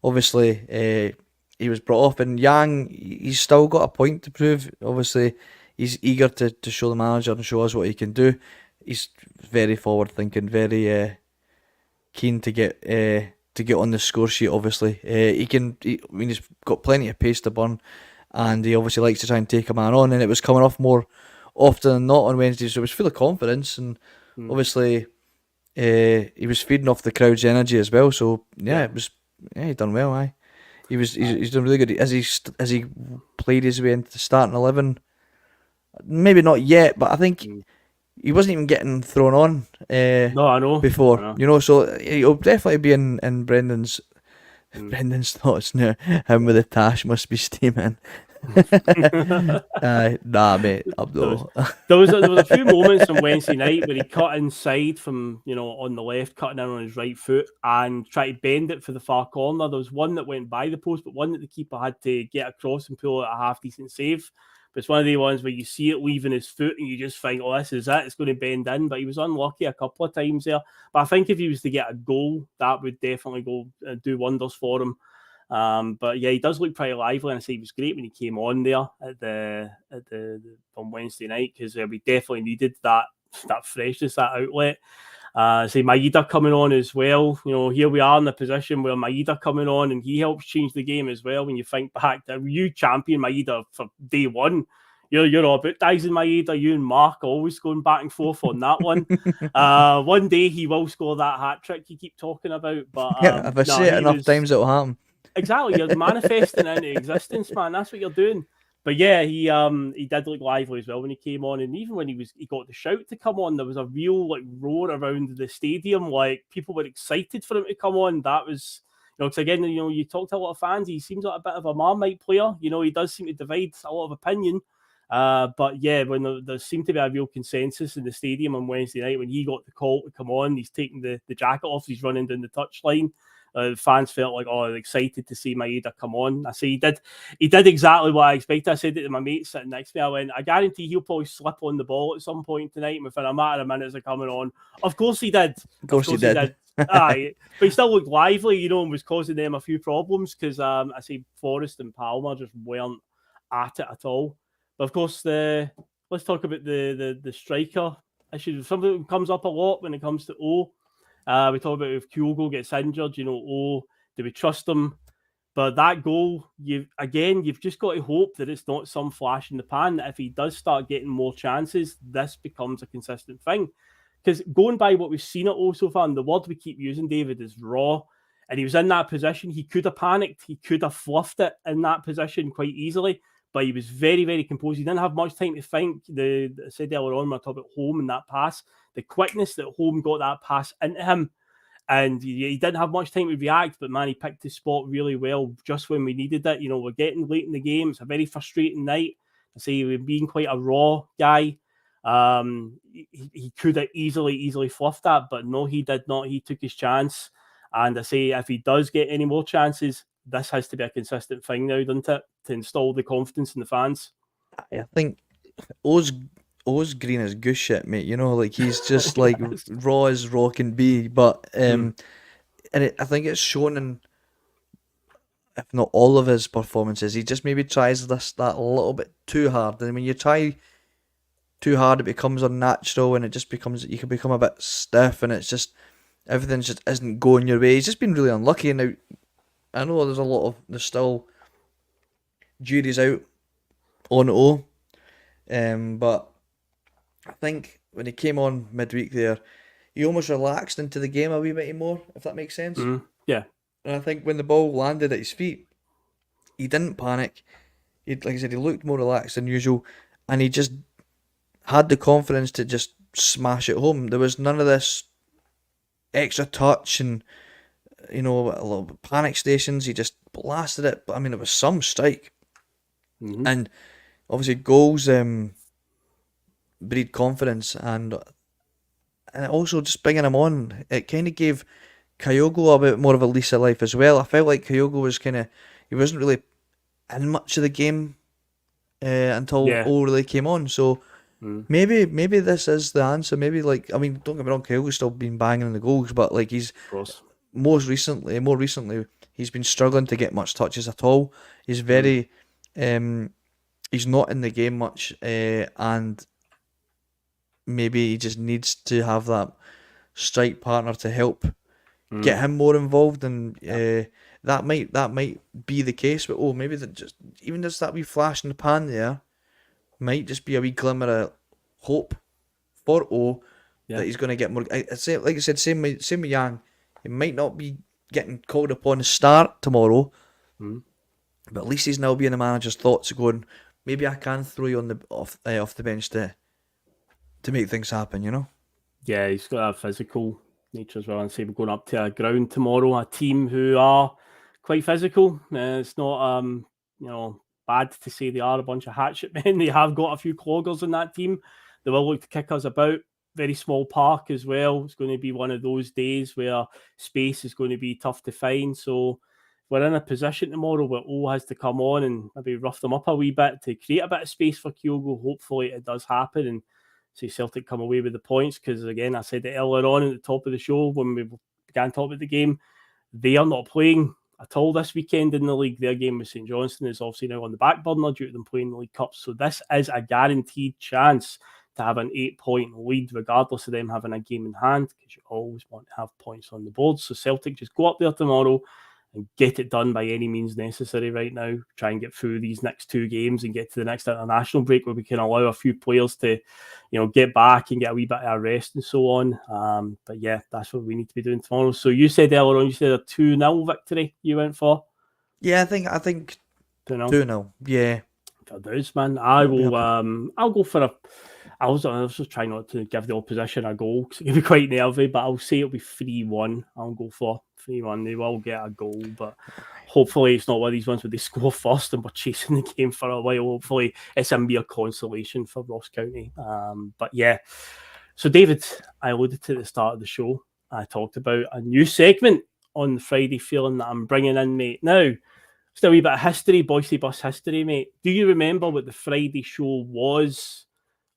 obviously, he was brought off, and Yang, he's still got a point to prove. Obviously, he's eager to show the manager and show us what he can do. He's very forward thinking, very keen to get on the score sheet. Obviously, he's got plenty of pace to burn, and he obviously likes to try and take a man on. And it was coming off more often than not on Wednesday, so it was full of confidence. And obviously, he was feeding off the crowd's energy as well. So he done well. Aye, he's done really good. As he played his way into the starting 11, maybe not yet, but I think. He wasn't even getting thrown on no, I know. Before, I know. So he'll definitely be in Brendan's thoughts now. Him with the tash must be steaming. Nah, mate. There was a few moments on Wednesday night where he cut inside from on the left, cutting in on his right foot and tried to bend it for the far corner. There was one that went by the post, but one that the keeper had to get across and pull out a half decent save. But it's one of the ones where you see it leaving his foot and you just think, oh, this is it. It's going to bend in. But he was unlucky a couple of times there. But I think if he was to get a goal, that would definitely do wonders for him. But yeah, he does look pretty lively, and I say he was great when he came on there on Wednesday night, because we definitely needed that freshness, that outlet. Maeda coming on as well. Here we are in the position where Maeda coming on, and he helps change the game as well. When you think back to you champion Maeda for day one, you're all about Dyson Maeda. You and Mark always going back and forth on that one. One day he will score that hat trick you keep talking about. But if I say it enough times, it'll happen. Exactly, you're manifesting into existence, man. That's what you're doing. But yeah, he did look lively as well when he came on, and even when he got the shout to come on, there was a real roar around the stadium. Like, people were excited for him to come on. That was, because again, you talk to a lot of fans. He seems like a bit of a Marmite player. He does seem to divide a lot of opinion. But yeah, when there seemed to be a real consensus in the stadium on Wednesday night when he got the call to come on, he's taking the jacket off, he's running down the touchline. Fans felt like, excited to see Maeda come on. I say he did exactly what I expected. I said it to my mate sitting next to me. I went, I guarantee he'll probably slip on the ball at some point tonight within a matter of minutes of coming on. Of course he did. Of course he did. Aye, but he still looked lively, and was causing them a few problems because I say Forrest and Palmer just weren't at it at all. But of course, let's talk about the striker issue. Something that comes up a lot when it comes to O. We talk about if Kyogo gets injured, do we trust him? But that goal, you've just got to hope that it's not some flash in the pan, that if he does start getting more chances, this becomes a consistent thing. Because going by what we've seen at O so far, and the word we keep using, David, is raw. And he was in that position. He could have panicked. He could have fluffed it in that position quite easily. But he was very, very composed. He didn't have much time to think. I said earlier on when I talked about Holm and that pass, the quickness that Holm got that pass into him. And he didn't have much time to react, but man, he picked his spot really well just when we needed it. You know, we're getting late in the game. It's a very frustrating night. I say we're being quite a raw guy. He could have easily fluffed that, but no, he did not. He took his chance. And I say if he does get any more chances, this has to be a consistent thing now, doesn't it? To install the confidence in the fans. I think O's green as goose shit, mate. You know, like he's just like raw as raw can be. But and I think it's shown in, if not all of his performances, he just maybe tries that a little bit too hard. And when you try too hard, it becomes unnatural, and it just becomes, you can become a bit stiff, and it's just everything just isn't going your way. He's just been really unlucky. Now I know there's still jury's out on O, but I think when he came on midweek there, he almost relaxed into the game a wee bit more, if that makes sense. Yeah. And I think when the ball landed at his feet, he didn't panic. Like I said, he looked more relaxed than usual, and he just had the confidence to just smash it home. There was none of this extra touch and, you know, a lot of panic stations. He just blasted it. But I mean, it was some strike. And obviously goals breed confidence, and also just bringing him on, it kind of gave Kyogo a bit more of a lease of life as well. I felt like Kyogo was he wasn't really in much of the game until O really came on. So maybe this is the answer. Maybe, like, I mean, don't get me wrong, Kyogo's still been banging in the goals, but like he's more recently he's been struggling to get much touches at all. He's very he's not in the game much, and maybe he just needs to have that strike partner to help get him more involved, and that might be the case. But maybe that wee flash in the pan there might just be a wee glimmer of hope for O that he's going to get more. Like I said, same with Yang. He might not be getting called upon to start tomorrow, but at least he's now being the manager's thoughts, going, maybe I can throw you on the off the bench to make things happen, you know? Yeah, he's got a physical nature as well. And say we're going up to a ground tomorrow, a team who are quite physical. It's not bad to say they are a bunch of hatchet men. They have got a few cloggers in that team. They will look to kick us about. Very small park as well. It's going to be one of those days where space is going to be tough to find. So we're in a position tomorrow where O has to come on and maybe rough them up a wee bit to create a bit of space for Kyogo. Hopefully it does happen and see Celtic come away with the points, because again, I said it earlier on at the top of the show when we began talking about the game, they are not playing at all this weekend in the league. Their game with St Johnstone is obviously now on the back burner due to them playing the League Cup. So this is a guaranteed chance to have an 8-point lead, regardless of them having a game in hand, because you always want to have points on the board. So Celtic just go up there tomorrow and get it done by any means necessary right now. Try and get through these next two games and get to the next international break where we can allow a few players to, get back and get a wee bit of rest and so on. But yeah, that's what we need to be doing tomorrow. So you said earlier on, you said a 2-0 victory you went for? Yeah, I think 2-0. Yeah. Fair dues, man. I'll go for I was just trying not to give the opposition a goal because it can be quite nervy, but I'll say it'll be 3-1. I'll go for 3-1. They will get a goal, but hopefully it's not one of these ones where they score first and we're chasing the game for a while. Hopefully it's a mere consolation for Ross County. But yeah. So David, I alluded to at the start of the show, I talked about a new segment on the Friday feeling that I'm bringing in, mate. Now, just a wee bit of history, Boise Bus history, mate. Do you remember what the Friday show was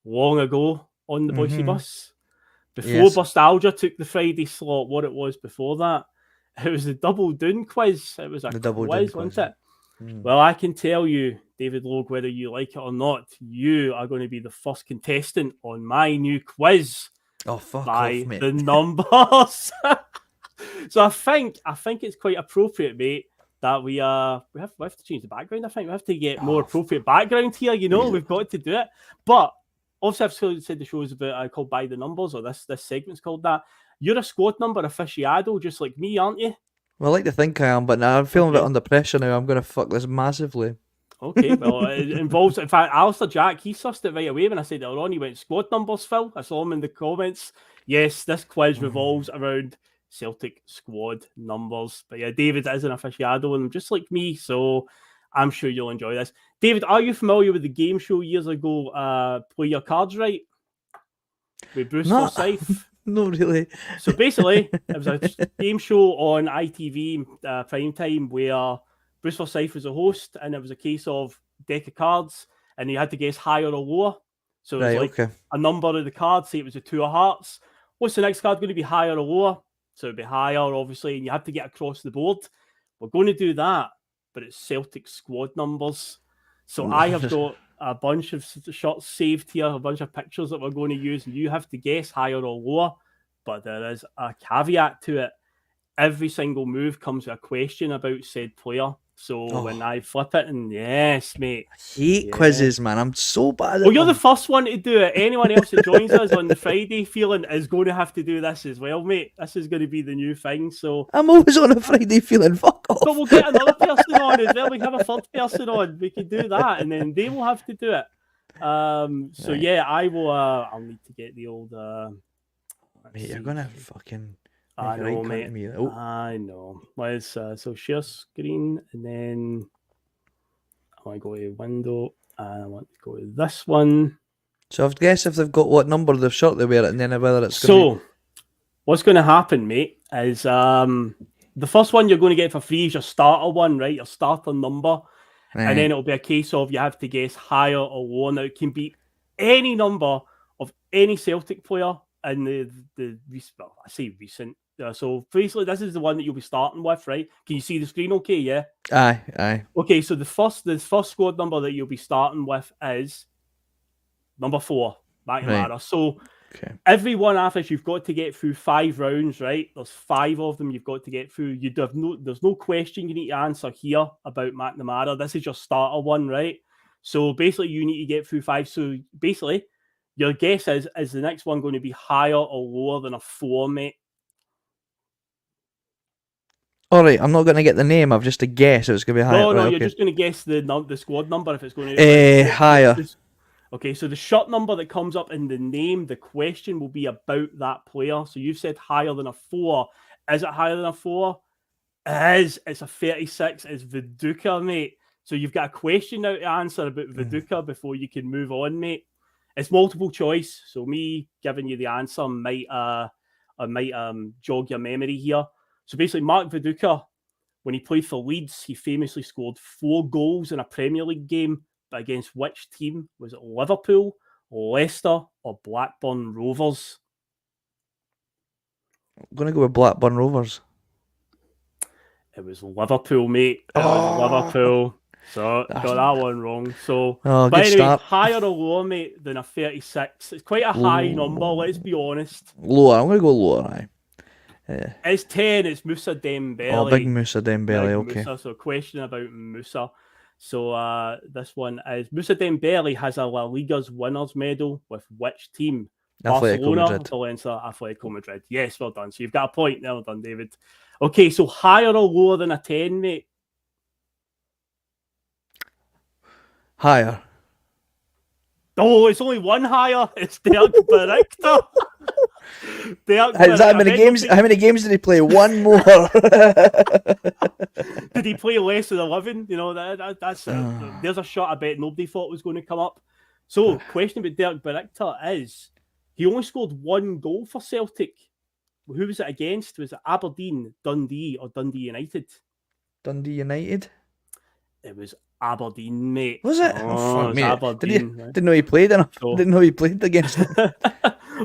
long ago on the Boise Bus? Before Bustalgia took the Friday slot, what it was before that, it was the Double Doon quiz. It was a quiz, wasn't it? Well, I can tell you, David Logue, whether you like it or not, you are going to be the first contestant on my new quiz. Oh, fuck by off, mate. The numbers. So I think it's quite appropriate, mate, that we have to change the background. I think we have to get more appropriate background here. We've got to do it. But obviously, I've said the show is about called By the Numbers, or this segment's called that. You're a squad number aficionado, just like me, aren't you? Well, I like to think I am, but now I'm feeling a bit under pressure now. I'm going to fuck this massively. Okay, well, it involves, in fact, Alistair Jack, he sussed it right away when I said it on. He went, squad numbers, Phil. I saw him in the comments. Yes, this quiz revolves around Celtic squad numbers. But yeah, David is an aficionado and just like me, so I'm sure you'll enjoy this. David, are you familiar with the game show years ago, Play Your Cards Right? With Bruce Forsyth? No, really. So basically, it was a game show on ITV prime time where Bruce Forsyth was a host, and it was a case of deck of cards, and you had to guess higher or lower. So it was a number of the cards. Say it was a 2 of hearts. What's the next card going to be, higher or lower? So it'd be higher, obviously, and you have to get across the board. We're going to do that, but it's Celtic squad numbers. So I have got a bunch of shots saved here, a bunch of pictures that we're going to use, and you have to guess higher or lower. But there is a caveat to it. Every single move comes with a question about said player. So when I flip it, and yes, mate. I hate quizzes, man. I'm so bad at Well, you're the first one to do it. Anyone else that joins us on the Friday feeling is going to have to do this as well, mate. This is going to be the new thing. So I'm always on a Friday feeling fuck off. But we'll get another person on as well. We can have a third person on. We can do that, and then they will have to do it. So yeah, I will. I'll need to get the old. Mate, you're gonna fucking. I know, mate. I know. Let's so share screen, and then I want to go to window, and I want to go to this one. So I guess if they've got what number of shirt they wear, and then whether it's what's going to happen, mate, is the first one you're going to get for free is your starter one, right? Your starter number, and then it'll be a case of you have to guess higher or lower. Now it can be any number of any Celtic player in the well, I say recent. So basically, this is the one that you'll be starting with, right? Can you see the screen? Okay, yeah. Aye. Okay, so the first squad number that you'll be starting with is number 4, McNamara. Right. So every one after you've got to get through 5 rounds, right? There's 5 of them you've got to get through. There's no question you need to answer here about McNamara. This is your starter one, right? So basically, you need to get through 5. So basically, your guess is the next one going to be higher or lower than a 4, mate? All right, I'm not going to get the name. I've just a guess. It's going to be higher. No, you're just going to guess the squad number if it's going to higher. Okay, so the shirt number that comes up in the name, the question will be about that player. So you've said higher than a 4. Is it higher than a 4? It is. It's a 36. It's Viduka, mate. So you've got a question now to answer about Viduka before you can move on, mate. It's multiple choice. So me giving you the answer might jog your memory here. So basically, Mark Viduka, when he played for Leeds, he famously scored 4 goals in a Premier League game. But against which team? Was it Liverpool, Leicester, or Blackburn Rovers? I'm going to go with Blackburn Rovers. It was Liverpool, mate. It was Liverpool. So got that one wrong. So, but anyway, start. Higher or lower, mate, than a 36. It's quite a high number, let's be honest. Lower. I'm going to go lower, aye. Yeah. It's 10. It's Moussa Dembele. Oh, big Moussa Dembele, okay. Moussa, so question about Moussa. So this one is Moussa Dembele has a La Liga's winners medal with which team? Barcelona, Valencia, Atletico Madrid. Yes, well done. So you've got a point. Well done, David. Okay, so higher or lower than a 10, mate? Higher. Oh, it's only one higher. It's Dirk Berichter. How many games did he play? One more. Did he play less than 11? You know, that's there's a shot I bet nobody thought was going to come up. So, question about Dirk Berichter is, he only scored 1 goal for Celtic. Who was it against? Was it Aberdeen, Dundee, or Dundee United? Dundee United? It was Aberdeen, mate. Was it? Oh, mate. Aberdeen. Didn't know he played enough. So. Didn't know he played against them.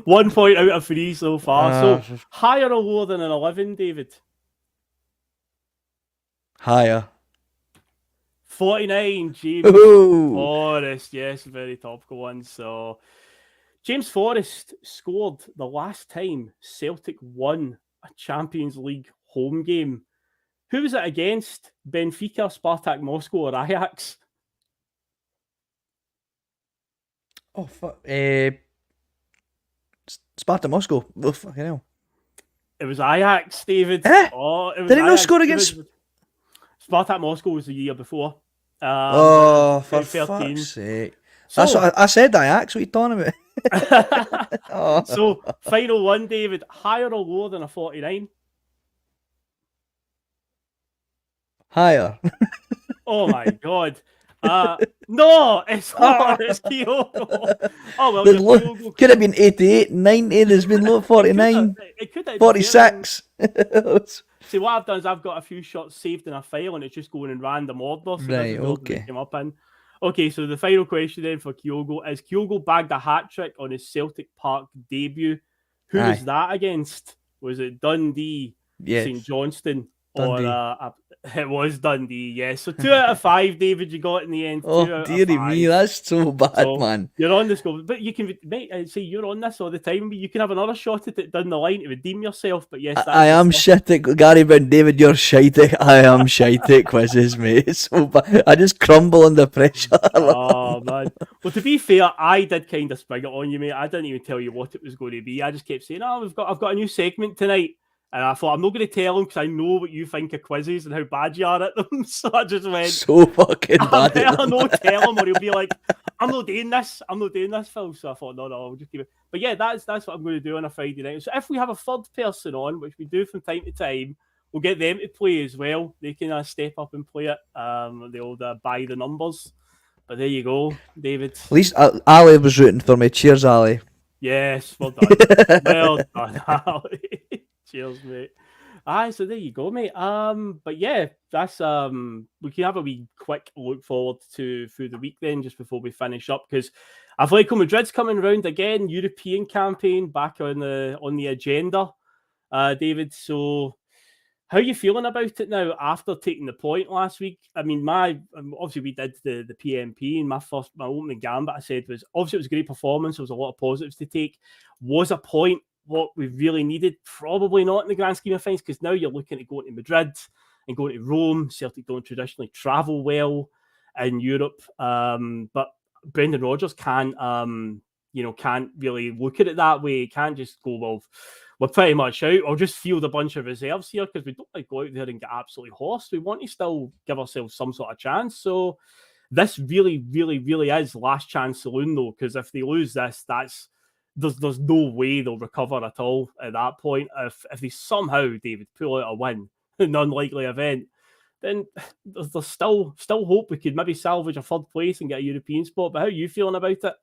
1 point out of 3 so far. So higher or lower than an 11, David? Higher. 49, James Forrest. Yes, very topical one. So James Forrest scored the last time Celtic won a Champions League home game. Who was it against? Benfica, Spartak Moscow, or Ajax? Oh, fuck. Spartak Moscow. Oh, fucking hell. It was Ajax, David. Eh? Oh, it was Did he not Ajax, score David. against? Spartak Moscow was the year before. For 2013. fuck's sake! So, That's what I said. Ajax. What are you talking about? So, final one, David. Higher or lower than a 49? Higher. Oh my god. No, it's not. It's Kyogo. Oh well, Kyogo could have been 88, 90. There's been low 49, it could have 46. See, what I've done is I've got a few shots saved in a file, and it's just going in random order. So Right. Okay. Came up in. Okay, so the final question then for Kyogo is: Kyogo bagged a hat trick on his Celtic Park debut. Who was that against? Was it Dundee, St Johnstone, Dundee. or it was Dundee? Yes. So 2 out of 5, David, you got in the end. Oh dearie me, that's so bad, man. You're on this go, but you can say you're on this all the time. You can have another shot at it down the line to redeem yourself. But yes, I am shit at Gary Brown, David. You're shite at. I am shite at quizzes, mate. It's so bad. I just crumble under pressure. Oh man. Well, to be fair, I did kind of spring it on you, mate. I didn't even tell you what it was going to be. I just kept saying, "Oh, I've got a new segment tonight." And I thought, I'm not going to tell him because I know what you think of quizzes and how bad you are at them. So I just went, so fucking bad. I know, tell him, or he'll be like, I'm not doing this, Phil. So I thought, no, I'll just keep it. But yeah, that's what I'm going to do on a Friday night. So if we have a third person on, which we do from time to time, we'll get them to play as well. They can step up and play it. They'll buy the numbers. But there you go, David. At least Ali was rooting for me. Cheers, Ali. Yes, well done. Well done, Ali. Cheers, mate. So there you go, mate. But yeah, that's we can have a wee quick look forward to through the week then, just before we finish up, because Atletico Madrid's coming round again, European campaign back on the agenda, David. So how are you feeling about it now after taking the point last week? I mean, obviously we did the PMP, and my opening gambit I said was obviously it was a great performance. There was a lot of positives to take. Was a point what we really needed? Probably not in the grand scheme of things, because now you're looking at going to Madrid and going to Rome. Celtic don't traditionally travel well in Europe, but Brendan Rodgers can't really look at it that way. He can't just go, well, we're pretty much out, or just field a bunch of reserves here, because we don't like go out there and get absolutely horsed. We want to still give ourselves some sort of chance. So this really, really, really is last chance saloon, though, because if they lose this, there's no way they'll recover at all at that point. If they somehow, David, pull out a win, an unlikely event, then there's still hope we could maybe salvage a third place and get a European spot. But how are you feeling about it?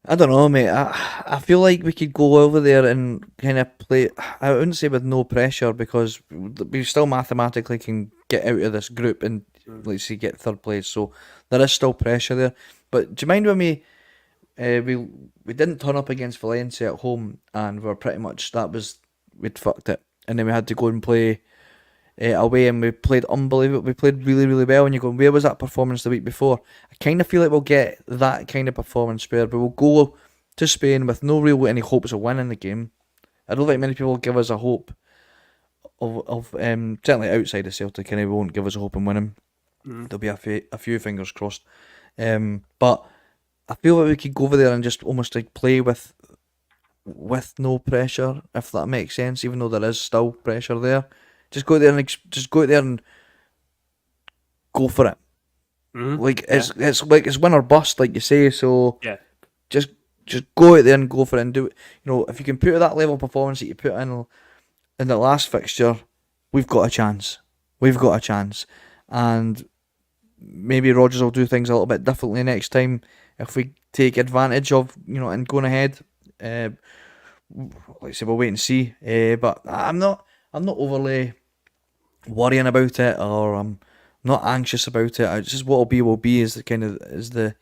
I don't know, mate. I feel like we could go over there and kind of play. I wouldn't say with no pressure, because we still mathematically can get out of this group and let's say get third place. So there is still pressure there. But do you mind when we didn't turn up against Valencia at home, and we're pretty much we'd fucked it, and then we had to go and play away, and we played unbelievable. We played really, really well, and you're going, where was that performance the week before? I kind of feel like we'll get that kind of performance where we will go to Spain with no real any hopes of winning the game. I don't think many people give us a hope of certainly outside of Celtic, and they won't give us a hope in winning. There'll be a few fingers crossed. But I feel like we could go over there and just almost like play with no pressure, if that makes sense, even though there is still pressure there. Just go there and go for it. It's win or bust, like you say. So just go out there and go for it and do it. You know, if you can put that level of performance that you put in the last fixture, we've got a chance. And maybe Rodgers will do things a little bit differently next time if we take advantage of, and going ahead. Like I say, we'll wait and see. But I'm not overly worrying about it, or I'm not anxious about it. It's just what will be is the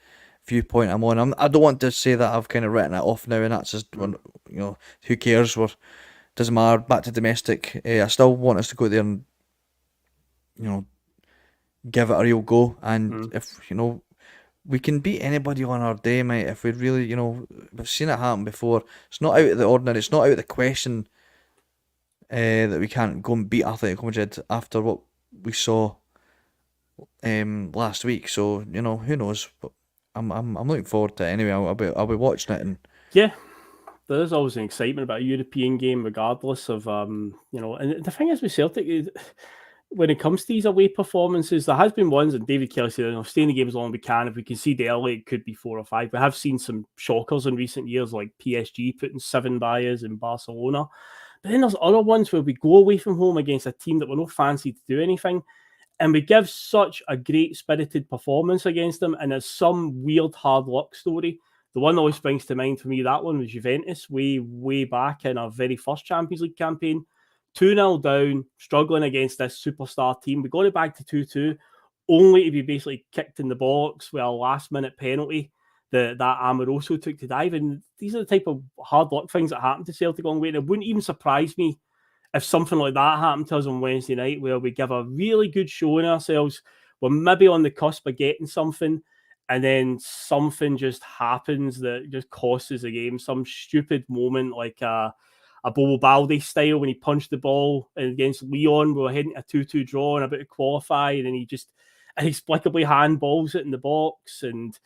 viewpoint I'm on. I don't want to say that I've kind of written it off now, and that's just who cares? Doesn't matter. Back to domestic. I still want us to go there and give it a real go. And if we can beat anybody on our day, mate. If we really, we've seen it happen before. It's not out of the ordinary. It's not out of the question that we can't go and beat Atletico Madrid after what we saw last week. So who knows? But I'm looking forward to it anyway. I'll be watching it, and Yeah, there's always an excitement about a European game, regardless of and the thing is with Celtic, when it comes to these away performances, there has been ones, and David Kelly said, stay in the game as long as we can. If we can see the early, it could be 4 or 5. We have seen some shockers in recent years, like PSG putting 7 by us in Barcelona. But then there's other ones where we go away from home against a team that we're not fancy to do anything, and we give such a great spirited performance against them, and it's some weird hard luck story. The one that always springs to mind for me, that one was Juventus, way back in our very first Champions League campaign. 2-0 down, struggling against this superstar team. We got it back to 2-2, only to be basically kicked in the box with a last-minute penalty that Amoroso took to dive. And these are the type of hard luck things that happen to Celtic on the way. And it wouldn't even surprise me if something like that happened to us on Wednesday night, where we give a really good showing ourselves, we're maybe on the cusp of getting something, and then something just happens that just costs us the game. Some stupid moment like a Bobo Balde style when he punched the ball against Lyon. We were heading a 2-2 draw and about to qualify, and then he just inexplicably handballs it in the box, and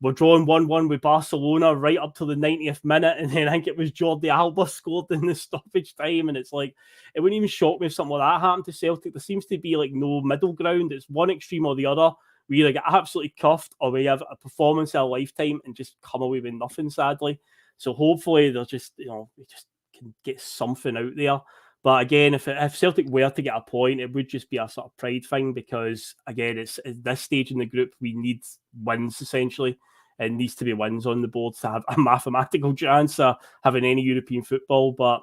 we're drawing 1-1 with Barcelona right up to the 90th minute, and then I think it was Jordi Alba scored in the stoppage time, and it's like, it wouldn't even shock me if something like that happened to Celtic. There seems to be like no middle ground. It's one extreme or the other. We either get absolutely cuffed or we have a performance of a lifetime and just come away with nothing, sadly. So hopefully they'll just, we just can get something out there. But again, if Celtic were to get a point, it would just be a sort of pride thing, because again, it's at this stage in the group, we need wins essentially. It needs to be wins on the board to have a mathematical chance of having any European football. But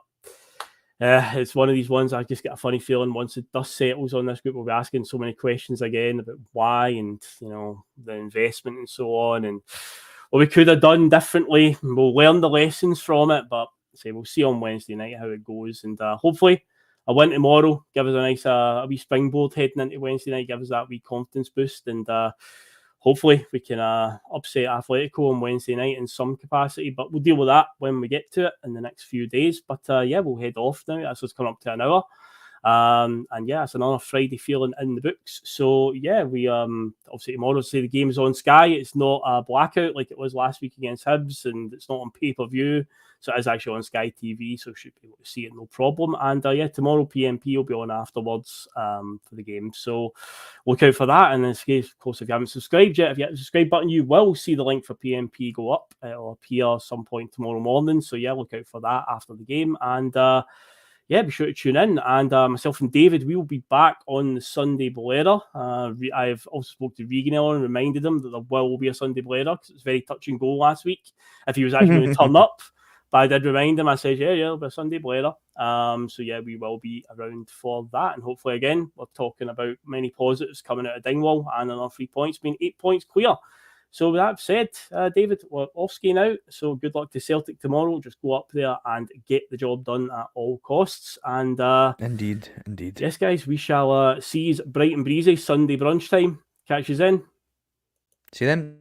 it's one of these ones I just get a funny feeling once the dust settles on this group, we'll be asking so many questions again about why and, the investment and so on, and what we could have done differently. We'll learn the lessons from it, but we'll see on Wednesday night how it goes. And hopefully a win tomorrow give us a nice a wee springboard heading into Wednesday night, give us that wee confidence boost, and hopefully we can upset Atletico on Wednesday night in some capacity, but we'll deal with that when we get to it in the next few days. But we'll head off now. That's what's coming up to an hour. And it's another Friday feeling in the books. So we obviously tomorrow, say the game's on Sky. It's not a blackout like it was last week against Hibs, and it's not on pay-per-view. So it is actually on Sky TV, so should be able to see it no problem. And tomorrow PMP will be on afterwards for the game. So look out for that. And in this case, of course, if you haven't subscribed yet, if you hit the subscribe button, you will see the link for PMP go up. It'll appear some point tomorrow morning. So look out for that after the game. And be sure to tune in. And myself and David, we will be back on the Sunday Blether. I've also spoke to Regan and reminded him that there will be a Sunday Blether, because it was very touch and go last week if he was actually going to turn up. But I did remind him. I said, it'll be a Sunday Blether. We will be around for that. And hopefully, again, we're talking about many positives coming out of Dingwall and another 3 points, being 8 points clear. So with that said, David, we're off skiing out. So good luck to Celtic tomorrow. Just go up there and get the job done at all costs. And Indeed. Yes, guys, we shall see you bright and breezy Sunday brunch time. Catch you then. See you then.